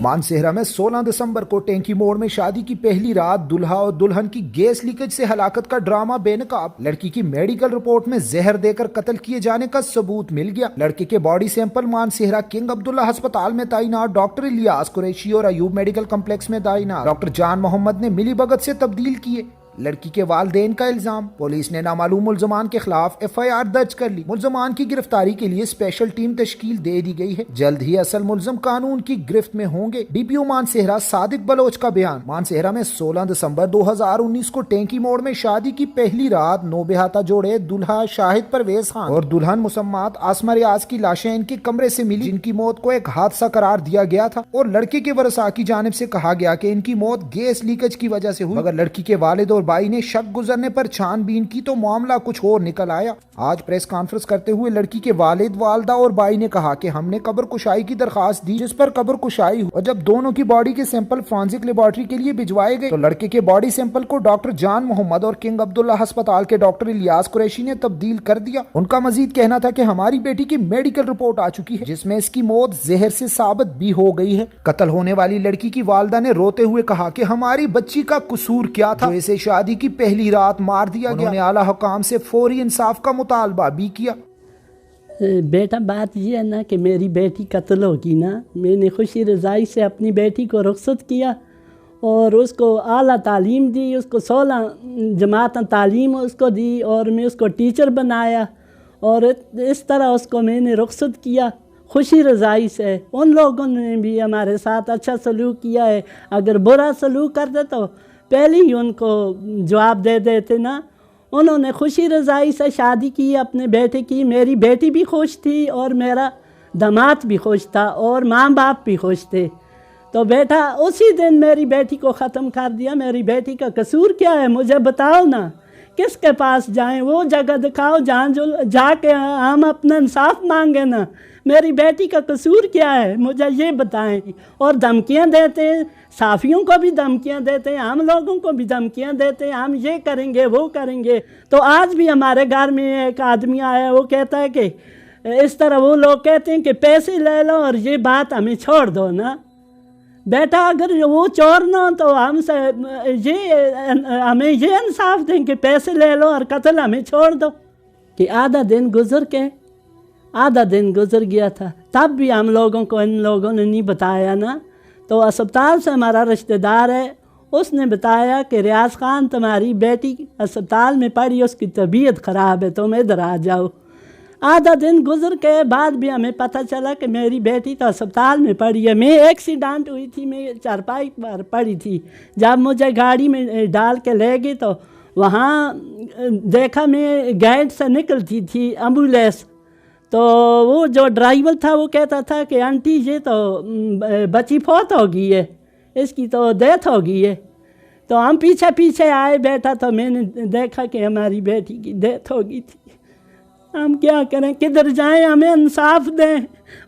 مانسہرہ میں 16 دسمبر کو ٹینکی موڑ میں شادی کی پہلی رات دلہا اور دلہن کی گیس لیکیج سے ہلاکت کا ڈرامہ بے نقاب۔ لڑکی کی میڈیکل رپورٹ میں زہر دے کر قتل کیے جانے کا ثبوت مل گیا۔ لڑکے کے باڈی سیمپل مانسہرہ کنگ عبداللہ ہسپتال میں تعینات ڈاکٹر الیاس قریشی اور ایوب میڈیکل کمپلیکس میں تعینات ڈاکٹر جان محمد نے ملی بھگت سے تبدیل کیے۔ لڑکی کے والدین کا الزام، پولیس نے نامعلوم ملزمان کے خلاف FIR درج کر لی۔ ملزمان کی گرفتاری کے لیے اسپیشل ٹیم تشکیل دے دی گئی ہے، جلد ہی اصل ملزم قانون کی گرفت میں ہوں گے۔ DPO مانسہرہ صادق بلوچ کا بیان۔ مانسہرہ میں 16 دسمبر 2019 کو ٹینکی موڑ میں شادی کی پہلی رات نوبہاتا جوڑے دلہا شاہد پرویز خان اور دلہن مسمات عاصمہ ریاض کی لاشیں ان کے کمرے سے ملی، جن کی موت کو ایک حادثہ قرار دیا گیا تھا اور لڑکے کے ورثاء کی جانب سے کہا گیا کہ ان کی موت گیس لیکیج کی وجہ سے ہوئی، مگر لڑکی کے والد اور بھائی نے شک گزرنے پر چھان بین کی تو معاملہ کچھ اور نکل آیا۔ آج پریس کانفرنس کرتے ہوئے لڑکی کے والد، والدہ اور بھائی نے کہا کہ ہم نے قبر کشائی کی درخواست دی، جس پر قبر کشائی ہوئی، اور جب دونوں کی باڈی کے سیمپل فورینسک لیبارٹری کے لیے بھجوائے گئے تو لڑکے کے باڈی سیمپل کو ڈاکٹر جان محمد اور کنگ عبداللہ ہسپتال کے ڈاکٹر الیاس قریشی نے تبدیل کر دیا۔ ان کا مزید کہنا تھا کہ ہماری بیٹی کی میڈیکل رپورٹ آ چکی ہے، جس میں اس کی موت زہر سے ثابت بھی ہو گئی ہے۔ قتل ہونے والی لڑکی کی والدہ نے روتے ہوئے کہا کہ ہماری بچی کا قصور کیا تھا جو اسے شادی کی پہلی رات مار دیا گیا۔ انہوں نے اعلیٰ حکام سے فوری انصاف کا مطالبہ بھی کیا۔ بیٹا بات یہ ہے نا کہ میری بیٹی قتل ہوگی نا، میں نے خوشی رضائی سے اپنی بیٹی کو رخصت کیا اور اس کو اعلیٰ تعلیم دی، اس کو 16 جماعت تعلیم اس کو دی اور میں اس کو ٹیچر بنایا اور اس طرح اس کو میں نے رخصت کیا خوشی رضائی سے۔ ان لوگوں نے بھی ہمارے ساتھ اچھا سلوک کیا ہے، اگر برا سلوک کرتے تو پہلے ہی ان کو جواب دے دیتے نا۔ انہوں نے خوشی رضائی سے شادی کی اپنے بیٹے کی، میری بیٹی بھی خوش تھی اور میرا داماد بھی خوش تھا اور ماں باپ بھی خوش تھے، تو بیٹا اسی دن میری بیٹی کو ختم کر دیا۔ میری بیٹی کا قصور کیا ہے مجھے بتاؤ نا، کس کے پاس جائیں؟ وہ جگہ دکھاؤ جہاں جا کے ہم اپنا انصاف مانگیں نا۔ میری بیٹی کا قصور کیا ہے مجھے یہ بتائیں۔ اور دھمکیاں دیتے ہیں، صحافیوں کو بھی دھمکیاں دیتے ہیں، عام لوگوں کو بھی دھمکیاں دیتے ہیں، ہم یہ کریں گے وہ کریں گے۔ تو آج بھی ہمارے گھر میں ایک آدمی آیا، وہ کہتا ہے کہ اس طرح وہ لوگ کہتے ہیں کہ پیسے لے لو اور یہ بات ہمیں چھوڑ دو نا۔ بیٹا اگر وہ چور نہ ہو تو ہم سے ہمیں یہ انصاف دیں کہ پیسے لے لو اور قتل ہمیں چھوڑ دو۔ کہ آدھا دن گزر گیا تھا، تب بھی ہم لوگوں کو ان لوگوں نے نہیں بتایا نا۔ تو اسپتال سے ہمارا رشتہ دار ہے، اس نے بتایا کہ ریاض خان تمہاری بیٹی اسپتال میں پڑی، اس کی طبیعت خراب ہے، تم ادھر آ جاؤ۔ آدھا دن گزر کے بعد بھی ہمیں پتہ چلا کہ میری بیٹی تو اسپتال میں پڑی ہے۔ میں ایکسیڈنٹ ہوئی تھی، میں چارپائی پر پڑی تھی، جب مجھے گاڑی میں ڈال کے لے گئی تو وہاں دیکھا میں گیٹ سے نکلتی تھی ایمبولینس، تو وہ جو ڈرائیور تھا وہ کہتا تھا کہ آنٹی یہ تو بچی فوت ہو گئی ہے، اس کی تو ڈیتھ ہو گئی ہے۔ تو ہم پیچھے آئے بیٹا، تو میں نے دیکھا کہ ہماری بیٹی کی ڈیتھ ہو گئی تھی۔ ہم کیا کریں، کدھر جائیں، ہمیں انصاف دیں،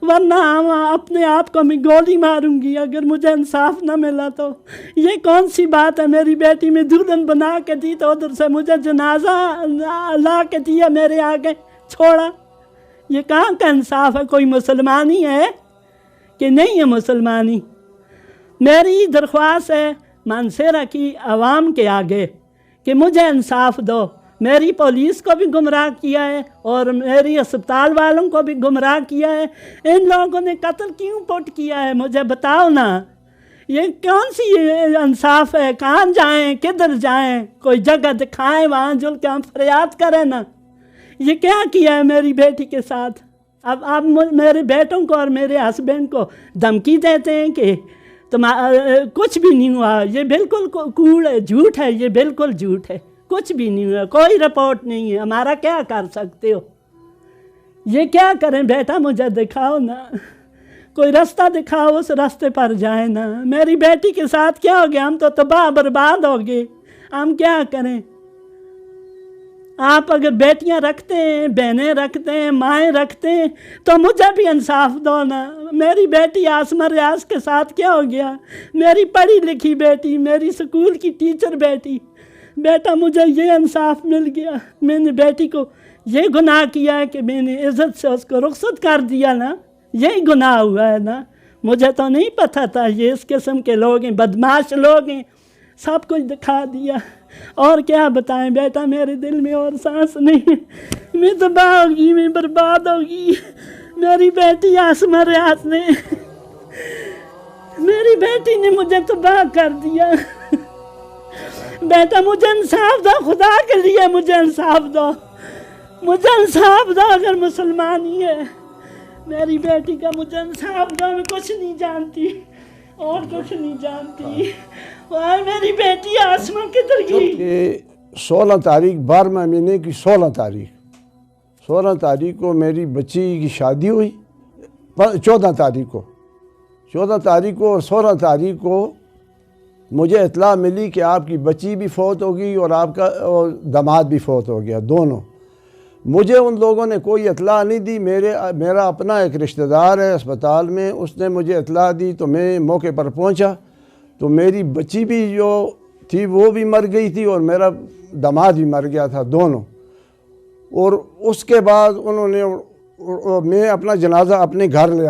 ورنہ ہم اپنے آپ کو میں گولی ماروں گی اگر مجھے انصاف نہ ملا تو۔ یہ کون سی بات ہے، میری بیٹی میں دلہن بنا کے دی تو ادھر سے مجھے جنازہ لا کے دیا میرے آگے چھوڑا۔ یہ کہاں کا انصاف ہے؟ کوئی مسلمانی ہے کہ نہیں ہے مسلمانی؟ میری درخواست ہے مانسہرہ کی عوام کے آگے کہ مجھے انصاف دو۔ میری پولیس کو بھی گمراہ کیا ہے اور میری اسپتال والوں کو بھی گمراہ کیا ہے۔ ان لوگوں نے قتل کیوں پٹ کیا ہے مجھے بتاؤ نا۔ یہ کون سی انصاف ہے؟ کہاں جائیں، کدھر جائیں؟ کوئی جگہ دکھائیں، وہاں جل کے ہم فریاد کریں نا۔ یہ کیا کیا ہے میری بیٹی کے ساتھ؟ اب میرے بیٹوں کو اور میرے ہسبینڈ کو دھمکی دیتے ہیں کہ کچھ بھی نہیں ہوا۔ یہ بالکل کوڑ ہے، جھوٹ ہے، یہ بالکل جھوٹ ہے، کچھ بھی نہیں ہوا، کوئی رپورٹ نہیں ہے۔ ہمارا کیا کر سکتے ہو؟ یہ کیا کریں بیٹا، مجھے دکھاؤ نا، کوئی رستہ دکھاؤ، اس راستے پر جائیں نا۔ میری بیٹی کے ساتھ کیا ہو گیا؟ ہم تو تباہ برباد ہو گئے، ہم کیا کریں؟ آپ اگر بیٹیاں رکھتے ہیں، بہنیں رکھتے ہیں، مائیں رکھتے ہیں تو مجھے بھی انصاف دو نا۔ میری بیٹی عاصمہ ریاض کے ساتھ کیا ہو گیا؟ میری پڑھی لکھی بیٹی، میری سکول کی ٹیچر بیٹی، بیٹا مجھے یہ انصاف مل گیا۔ میں نے بیٹی کو یہ گناہ کیا ہے کہ میں نے عزت سے اس کو رخصت کر دیا نا، یہی گناہ ہوا ہے نا۔ مجھے تو نہیں پتہ تھا یہ اس قسم کے لوگ ہیں، بدماش لوگ ہیں، سب کچھ دکھا دیا۔ اور کیا بتائیں بیٹا، میرے دل میں اور سانس نہیں، میں تباہ ہوگی، میں برباد ہوگی۔ میری بیٹی آسمہ ریاض نے، میری بیٹی نے مجھے تباہ کر دیا۔ بیٹا مجھے انصاف دو، خدا کے لیے مجھے انصاف دو، مجھے انصاف دو، اگر مسلمانی ہے میری بیٹی کا مجھے انصاف دو۔ میں کچھ نہیں جانتی اور کچھ نہیں جانتی۔ اور میری بیٹی آسمہ کدھر گئی؟ 16 تاریخ 12 مہینے کی 16 تاریخ کو میری بچی کی شادی ہوئی، 14 تاریخ کو اور 16 تاریخ کو مجھے اطلاع ملی کہ آپ کی بچی بھی فوت ہو گئی اور آپ کا داماد بھی فوت ہو گیا، دونوں۔ مجھے ان لوگوں نے کوئی اطلاع نہیں دی۔ میرا اپنا ایک رشتہ دار ہے اسپتال میں، اس نے مجھے اطلاع دی تو میں موقع پر پہنچا تو میری بچی بھی جو تھی وہ بھی مر گئی تھی اور میرا داماد بھی مر گیا تھا، دونوں۔ اور اس کے بعد انہوں نے میں اپنا جنازہ اپنے گھر لے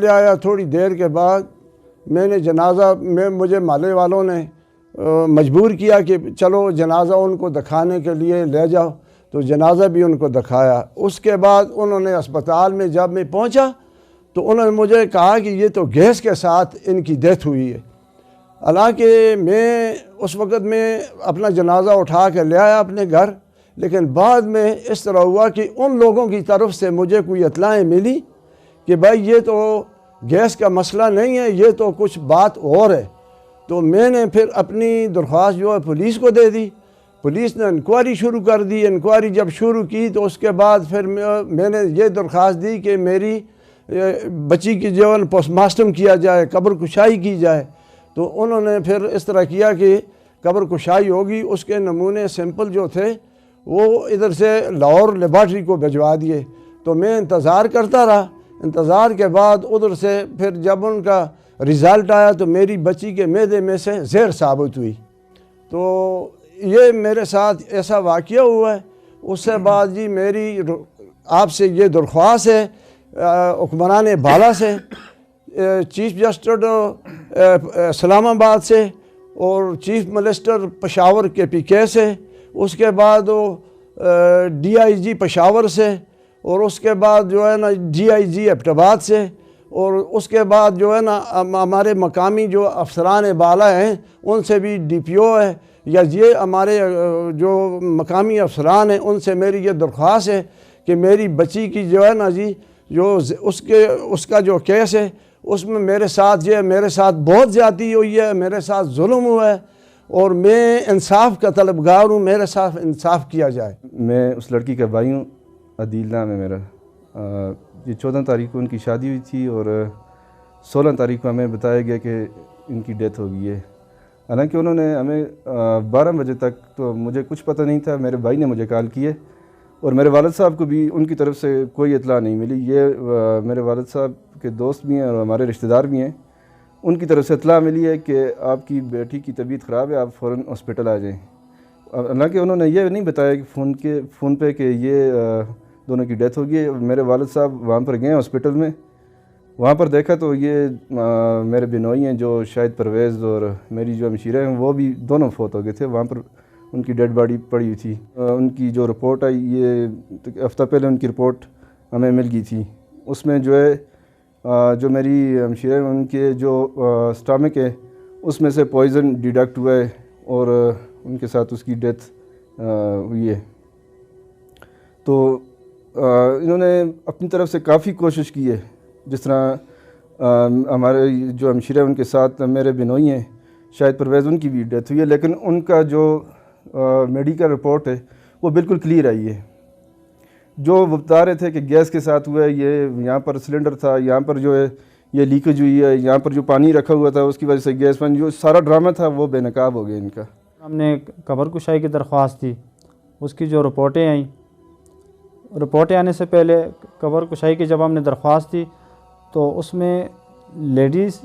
آیا۔ تھوڑی دیر کے بعد میں نے مجھے محلے والوں نے مجبور کیا کہ چلو جنازہ ان کو دکھانے کے لیے لے جاؤ، تو جنازہ بھی ان کو دکھایا۔ اس کے بعد انہوں نے اسپتال میں جب میں پہنچا تو انہوں نے مجھے کہا کہ یہ تو گیس کے ساتھ ان کی ڈیتھ ہوئی ہے۔ حالانکہ میں اس وقت میں اپنا جنازہ اٹھا کے لے آیا اپنے گھر، لیکن بعد میں اس طرح ہوا کہ ان لوگوں کی طرف سے مجھے کوئی اطلاعیں ملی کہ بھائی یہ تو گیس کا مسئلہ نہیں ہے، یہ تو کچھ بات اور ہے۔ تو میں نے پھر اپنی درخواست جو ہے پولیس کو دے دی۔ پولیس نے انکوائری شروع کر دی۔ انکوائری جب شروع کی تو اس کے بعد پھر میں نے یہ درخواست دی کہ میری بچی کی جو ہے پوسٹ مارٹم کیا جائے، قبر کشائی کی جائے۔ تو انہوں نے پھر اس طرح کیا کہ قبر کشائی ہوگی، اس کے نمونے سیمپل جو تھے وہ ادھر سے لاہور لیبارٹری کو بھجوا دیے۔ تو میں انتظار کرتا رہا۔ انتظار کے بعد ادھر سے پھر جب ان کا رزلٹ آیا تو میری بچی کے معدے میں سے زہر ثابت ہوئی۔ تو یہ میرے ساتھ ایسا واقعہ ہوا ہے۔ اس سے بعد جی میری آپ سے یہ درخواست ہے حکمران بالا سے، چیف جسٹس اسلام آباد سے اور چیف منسٹر پشاور KPK سے، اس کے بعد DIG پشاور سے، اور اس کے بعد جو ہے نا DIG ایبٹ آباد سے، اور اس کے بعد جو ہے نا ہمارے مقامی جو افسران بالا ہیں ان سے بھی DPO ہے یا یہ ہمارے جو مقامی افسران ہیں ان سے میری یہ درخواست ہے کہ میری بچی کی جو ہے نا جی جو اس کا جو کیس ہے اس میں میرے ساتھ بہت زیادتی ہوئی ہے، میرے ساتھ ظلم ہوا ہے اور میں انصاف کا طلبگار ہوں، میرے ساتھ انصاف کیا جائے۔ میں اس لڑکی کا بھائی ہوں، عدیل نام ہے میرا۔ یہ 14 تاریخ کو ان کی شادی ہوئی تھی اور 16 تاریخ کو ہمیں بتایا گیا کہ ان کی ڈیتھ ہو گئی ہے۔ حالانکہ انہوں نے ہمیں 12 بجے تک تو مجھے کچھ پتہ نہیں تھا، میرے بھائی نے مجھے کال کی ہے اور میرے والد صاحب کو بھی ان کی طرف سے کوئی اطلاع نہیں ملی۔ یہ میرے والد صاحب کے دوست بھی ہیں اور ہمارے رشتہ دار بھی ہیں، ان کی طرف سے اطلاع ملی ہے کہ آپ کی بیٹی کی طبیعت خراب ہے، آپ فوراً ہاسپٹل آ جائیں۔ حالانکہ انہوں نے یہ نہیں بتایا کہ فون پہ کہ یہ دونوں کی ڈیتھ ہو گئی ہے۔ میرے والد صاحب وہاں پر گئے ہاسپٹل میں، وہاں پر دیکھا تو یہ میرے بنوئی ہیں جو شاہد پرویز اور میری جو ہمشیرہ ہیں وہ بھی دونوں فوت ہو گئے تھے، وہاں پر ان کی ڈیڈ باڈی پڑی ہوئی تھی۔ ان کی جو رپورٹ آئی، یہ ہفتہ پہلے ان کی رپورٹ ہمیں مل گئی تھی، اس میں جو ہے جو میری ہمشیرہ ہیں ان کے جو اسٹامک ہے اس میں سے پوائزن ڈیڈکٹ ہوا ہے اور ان کے ساتھ اس کی ڈیتھ ہوئی ہے۔ تو انہوں نے اپنی طرف سے کافی کوشش کی ہے، جس طرح ہمارے جو ہمشیرہ ہیں ان کے ساتھ میرے بنوئی ہیں شاہد پرویز، ان کی بھی ڈیتھ ہوئی ہے، لیکن ان کا جو میڈیکل رپورٹ ہے وہ بالکل کلیئر آئی ہے۔ جو وہ بتا رہے تھے کہ گیس کے ساتھ ہوا ہے، یہ یہاں پر سلنڈر تھا، یہاں پر جو ہے یہ لیکیج ہوئی ہے، یہاں پر جو پانی رکھا ہوا تھا اس کی وجہ سے گیس پانی، جو سارا ڈرامہ تھا وہ بے نقاب ہو گیا ان کا۔ ہم نے قبر کشائی کی درخواست دی، اس کی جو رپورٹیں آئیں، رپورٹیں آنے سے پہلے قبر کشائی کی جب ہم نے درخواست دی تو اس میں لیڈیز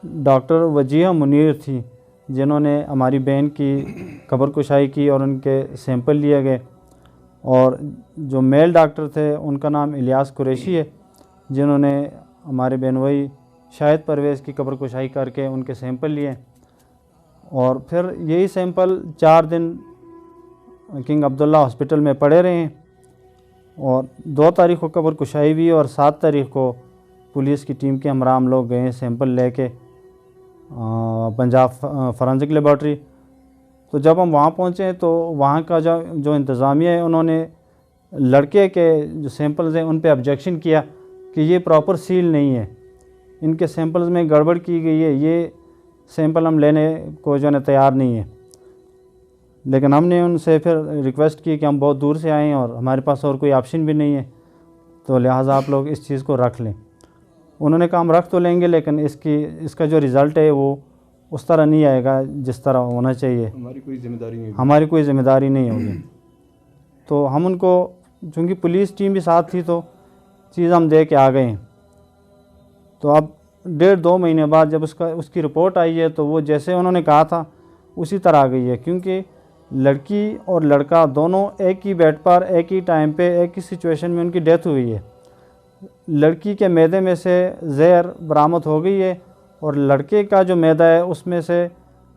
ڈاکٹر وجیہہ منیر تھی جنہوں نے ہماری بہن کی قبر کشائی کی اور ان کے سیمپل لیے گئے، اور جو میل ڈاکٹر تھے ان کا نام الیاس قریشی ہے جنہوں نے ہمارے بہنوئی شاہد پرویز کی قبر کشائی کر کے ان کے سیمپل لیے، اور پھر یہی سیمپل 4 دن کنگ عبداللہ ہاسپٹل میں پڑے رہے ہیں، اور 2 تاریخ کو قبر کشائی ہوئی اور 7 تاریخ کو پولیس کی ٹیم کے ہمراہ ہم لوگ گئے سیمپل لے کے پنجاب فورینسک لیبارٹری۔ تو جب ہم وہاں پہنچے تو وہاں کا جو انتظامیہ ہے انہوں نے لڑکے کے جو سیمپلز ہیں ان پہ آبجیکشن کیا کہ یہ پراپر سیل نہیں ہے، ان کے سیمپلز میں گڑبڑ کی گئی ہے، یہ سیمپل ہم لینے کو جو ہے تیار نہیں ہے۔ لیکن ہم نے ان سے پھر ریکویسٹ کی کہ ہم بہت دور سے آئے ہیں اور ہمارے پاس اور کوئی آپشن بھی نہیں ہے، تو لہٰذا آپ لوگ اس چیز کو رکھ لیں۔ انہوں نے کہا ہم رکھ تو لیں گے لیکن اس کا جو رزلٹ ہے وہ اس طرح نہیں آئے گا جس طرح ہونا چاہیے، ہماری کوئی ذمہ داری نہیں ہوگی، ہماری کوئی ذمہ داری نہیں ہوگی۔ تو ہم ان کو، چونکہ پولیس ٹیم بھی ساتھ تھی تو چیز ہم دے کے آ گئے ہیں۔ تو اب 1.5-2 مہینے بعد جب اس کی رپورٹ آئی ہے تو وہ جیسے انہوں نے کہا تھا اسی طرح آ گئی ہے، کیونکہ لڑکی اور لڑکا دونوں ایک ہی بیڈ پر ایک ہی ٹائم پہ ایک ہی سچویشن میں ان کی ڈیتھ ہوئی ہے۔ لڑکی کے معدے میں سے زہر برآمد ہو گئی ہے اور لڑکے کا جو معدہ ہے اس میں سے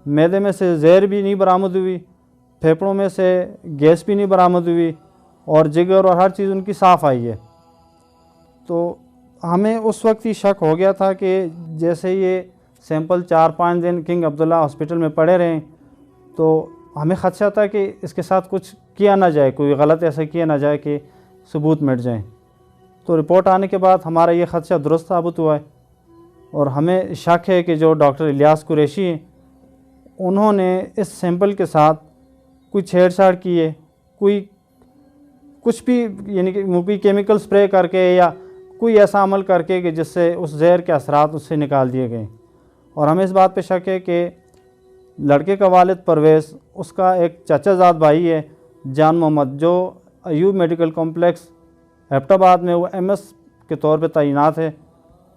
معدے میں سے زہر بھی نہیں برآمد ہوئی، پھیپھڑوں میں سے گیس بھی نہیں برآمد ہوئی، اور جگر اور ہر چیز ان کی صاف آئی ہے۔ تو ہمیں اس وقت ہی شک ہو گیا تھا کہ جیسے یہ سیمپل 4-5 دن کنگ عبداللہ ہاسپٹل میں پڑے رہیں تو ہمیں خدشہ تھا کہ اس کے ساتھ کچھ کیا نہ جائے، کوئی غلط ایسا کیا نہ جائے کہ ثبوت مٹ جائیں۔ تو رپورٹ آنے کے بعد ہمارا یہ خدشہ درست ثابت ہوا ہے، اور ہمیں شک ہے کہ جو ڈاکٹر الیاس قریشی ہیں انہوں نے اس سیمپل کے ساتھ کوئی چھیڑ چھاڑ کی ہے، کچھ بھی یعنی کہ کوئی کیمیکل سپرے کر کے یا کوئی ایسا عمل کر کے کہ جس سے اس زہر کے اثرات اس سے نکال دیے گئے۔ اور ہمیں اس بات پہ شک ہے کہ لڑکے کا والد پرویز، اس کا ایک چچا زاد بھائی ہے جان محمد، جو ایوب میڈیکل کمپلیکس ایبٹ آباد میں وہ MS کے طور پہ تعینات ہے۔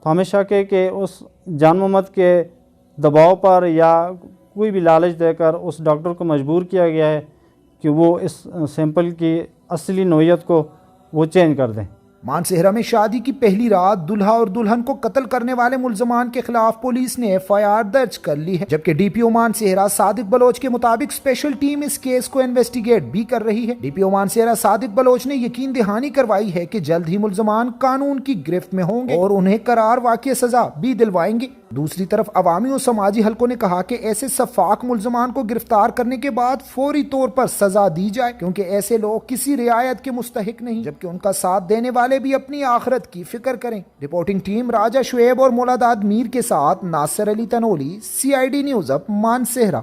تو ہمیں شک ہے کہ اس جان محمد کے دباؤ پر یا کوئی بھی لالچ دے کر اس ڈاکٹر کو مجبور کیا گیا ہے کہ وہ اس سیمپل کی اصلی نوعیت کو وہ چینج کر دیں۔ مانسہرہ میں شادی کی پہلی رات دلہا اور دلہن کو قتل کرنے والے ملزمان کے خلاف پولیس نے FIR درج کر لی ہے، جبکہ DPO مانسہرہ صادق بلوچ کے مطابق اسپیشل ٹیم اس کیس کو انویسٹیگیٹ بھی کر رہی ہے۔ DPO مانسہرہ صادق بلوچ نے یقین دہانی کروائی ہے کہ جلد ہی ملزمان قانون کی گرفت میں ہوں گے اور انہیں قرار واقع سزا بھی دلوائیں گے۔ دوسری طرف عوامی و سماجی حلقوں نے کہا کہ ایسے سفاک ملزمان کو گرفتار کرنے کے بعد فوری طور پر سزا دی جائے، کیونکہ ایسے لوگ کسی رعایت کے مستحق نہیں، جبکہ ان کا ساتھ دینے والے بھی اپنی آخرت کی فکر کریں۔ رپورٹنگ ٹیم راجہ شعیب اور مولاداد میر کے ساتھ ناصر علی تنولی، CID نیوز اب مانسہرہ۔